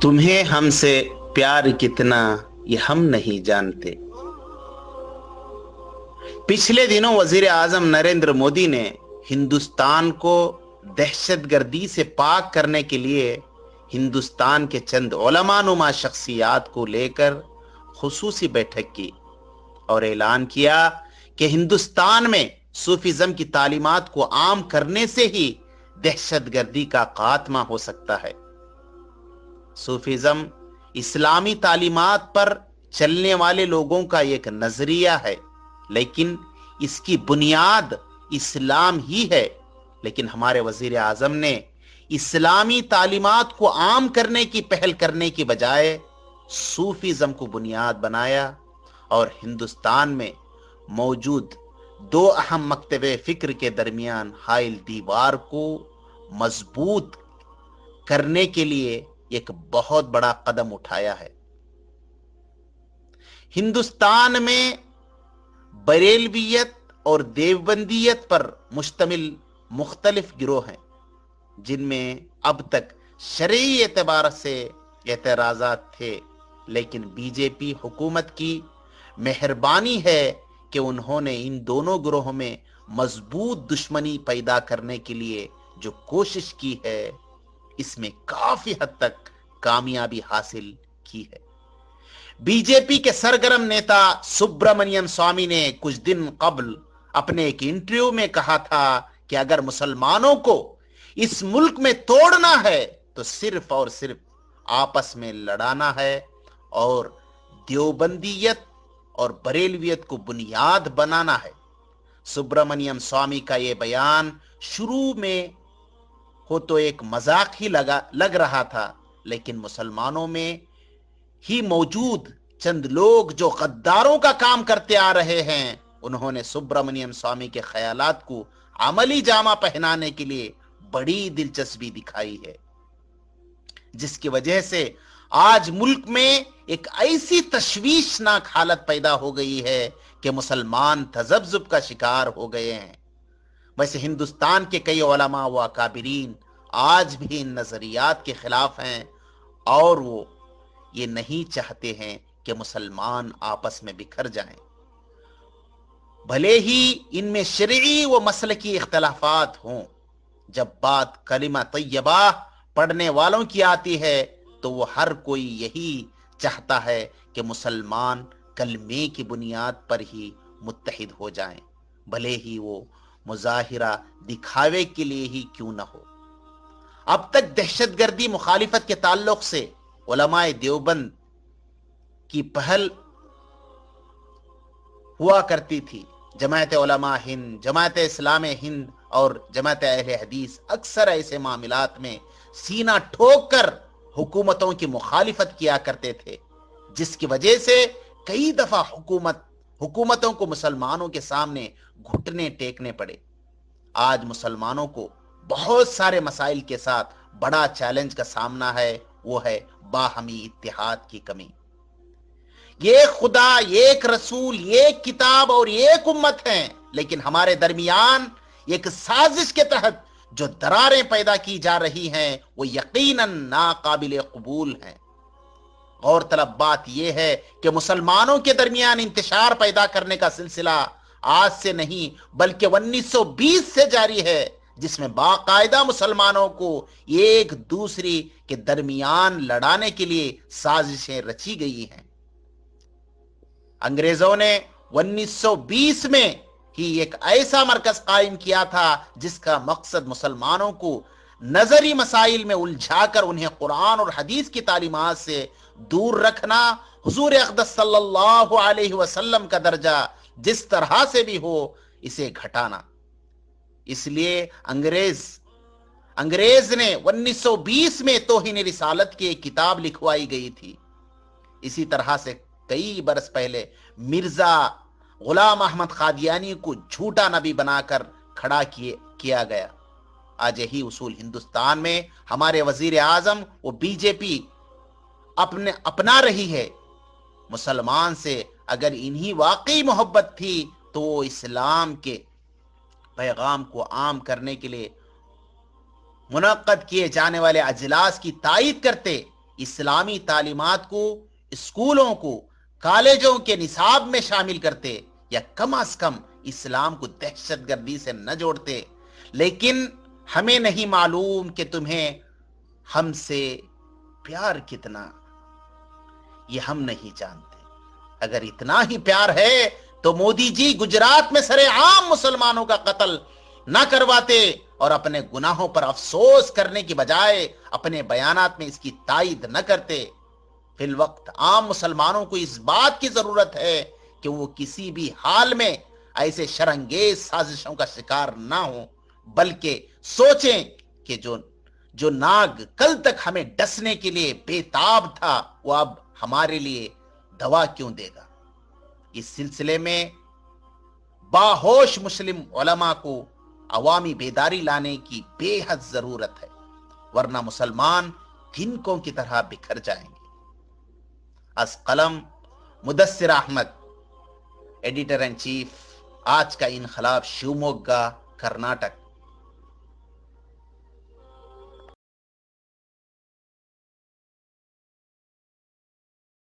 तुम्हें हमसे प्यार कितना ये हम नहीं जानते। पिछले दिनों वजीर आजम नरेंद्र मोदी ने हिंदुस्तान को दहशतगर्दी से पाक करने के लिए हिंदुस्तान के चंद उलमा-नुमा शख्सियात को लेकर खुसूसी बैठक की और ऐलान किया कि हिंदुस्तान में सूफीज्म की तालीमात को आम करने से ही दहशतगर्दी का खात्मा हो सकता है। सूफीज्म इस्लामी तालीमात पर चलने वाले लोगों का एक नजरिया है, लेकिन इसकी बुनियाद इस्लाम ही है। लेकिन हमारे वजीर आजम ने इस्लामी तालीमात को आम करने की पहल करने की बजाय सूफीज्म को बुनियाद बनाया और हिंदुस्तान में मौजूद दो अहम मकतबे फिक्र के दरमियान हाइल दीवार को मजबूत करने के लिए एक बहुत बड़ा कदम उठाया है। हिंदुस्तान में बरेलवियत और देवबंदियत पर मुश्तमिल मुख्तलिफ गिरोह हैं, जिनमें अब तक शरई एतबार से एतराजात थे, लेकिन बीजेपी हुकूमत की मेहरबानी है कि उन्होंने इन दोनों गिरोहों में मजबूत दुश्मनी पैदा करने के लिए जो कोशिश की है, इसमें काफी हद तक कामयाबी हासिल की है। बीजेपी के सरगर्म नेता सुब्रमण्यम स्वामी ने कुछ दिन कबल अपने एक इंटरव्यू में कहा था कि अगर मुसलमानों को इस मुल्क में तोड़ना है तो सिर्फ और सिर्फ आपस में लड़ाना है और देवबंदियत और बरेलवियत को बुनियाद बनाना है। सुब्रमण्यम स्वामी का यह बयान शुरू में हो तो एक मजाक ही लग रहा था, लेकिन मुसलमानों में ही मौजूद चंद लोग जो गद्दारों का काम करते आ रहे हैं, उन्होंने सुब्रमण्यम स्वामी के ख्यालात को अमली जामा पहनाने के लिए बड़ी दिलचस्पी दिखाई है, जिसकी वजह से आज मुल्क में एक ऐसी तशवीशनाक हालत पैदा हो गई है कि मुसलमान तजब्जुब का शिकार हो गए हैं। वैसे हिंदुस्तान के कई उलमा व अकाबिरीन आज भी इन नजरियात के खिलाफ हैं और वो ये नहीं चाहते हैं कि मुसलमान आपस में बिखर जाएं। भले ही इनमें शरई व मसलकी इख्तलाफात हों, जब बात कलिमा तैयबा पढ़ने वालों की आती है तो वो हर कोई यही चाहता है कि मुसलमान कलमे की बुनियाद पर ही मुत्तहिद हो जाएं, भले ही वो मुजाहिरा दिखावे के लिए ही क्यों न हो। अब तक दहशतगर्दी मुखालिफत के ताल्लुक से उलमाए देवबंद की पहल हुआ करती थी। जमायत उलमा हिंद, जमायत इस्लाम हिंद और जमायत अहले हदीस अक्सर ऐसे मामलात में सीना ठोक कर हुकूमतों की मुखालिफत किया करते थे, जिसकी वजह से कई दफा हुकूमतों को मुसलमानों के सामने घुटने टेकने पड़े। आज मुसलमानों को बहुत सारे मसाइल के साथ बड़ा चैलेंज का सामना है, वो है बाहमी इत्तेहाद की कमी। ये खुदा, एक रसूल, एक किताब और एक उम्मत है, लेकिन हमारे दरमियान एक साजिश के तहत जो दरारें पैदा की जा रही हैं वो यकीनन नाकाबिले कबूल हैं। गौरतलब बात यह है कि मुसलमानों के दरमियान इंतशार पैदा करने का सिलसिला आज से नहीं बल्कि 1920 से जारी है, जिसमें बाकायदा मुसलमानों को एक दूसरे के दरमियान लड़ाने के लिए साजिशें रची गई हैं। अंग्रेजों ने 1920 में ही एक ऐसा मरकज कायम किया था जिसका मकसद मुसलमानों को नजरी मसाइल में उलझाकर उन्हें कुरान और हदीस की तालीमात से दूर रखना, हुजूर अक़दस सल्लल्लाहु अलैहि वसल्लम का दर्जा जिस तरह से भी हो इसे घटाना। इसलिए अंग्रेज ने 1920 में तौहीन रिसालत की एक किताब लिखवाई गई थी। इसी तरह से कई बरस पहले मिर्जा गुलाम अहमद कादियानी को झूठा नबी बनाकर खड़ा किया गया। आज यही उसूल हिंदुस्तान में हमारे वजीर आजम वो बीजेपी अपना रही है। मुसलमान से अगर इन्हीं वाकई मोहब्बत थी तो वो इस्लाम के पैगाम को आम करने के लिए मुनक्कद किए जाने वाले अजलास की तायीद करते, اسلامی تعلیمات کو اسکولوں کو کالجوں کے نصاب میں شامل کرتے یا کم از کم اسلام کو دہشت گردی سے نہ جوڑتے، لیکن ہمیں نہیں معلوم کہ تمہیں ہم سے پیار کتنا، یہ ہم نہیں جانتے۔ اگر اتنا ہی پیار ہے تو مودی جی گجرات میں سرے عام مسلمانوں کا قتل نہ کرواتے اور اپنے گناہوں پر افسوس کرنے کی بجائے اپنے بیانات میں اس کی تائید نہ کرتے۔ فی الوقت عام مسلمانوں کو اس بات کی ضرورت ہے کہ وہ کسی بھی حال میں ایسے شرانگیز سازشوں کا شکار نہ ہوں، بلکہ سوچیں کہ جو ناگ کل تک ہمیں ڈسنے کے لیے بے تاب تھا وہ اب ہمارے لیے دوا کیوں دے گا۔ اس سلسلے میں باہوش مسلم علماء کو عوامی بیداری لانے کی بے حد ضرورت ہے، ورنہ مسلمان تنکوں کی طرح بکھر جائیں گے۔ از قلم Mudassir Ahmed, editor in chief, آج کا انقلاب، شیوموگا، کرناٹک۔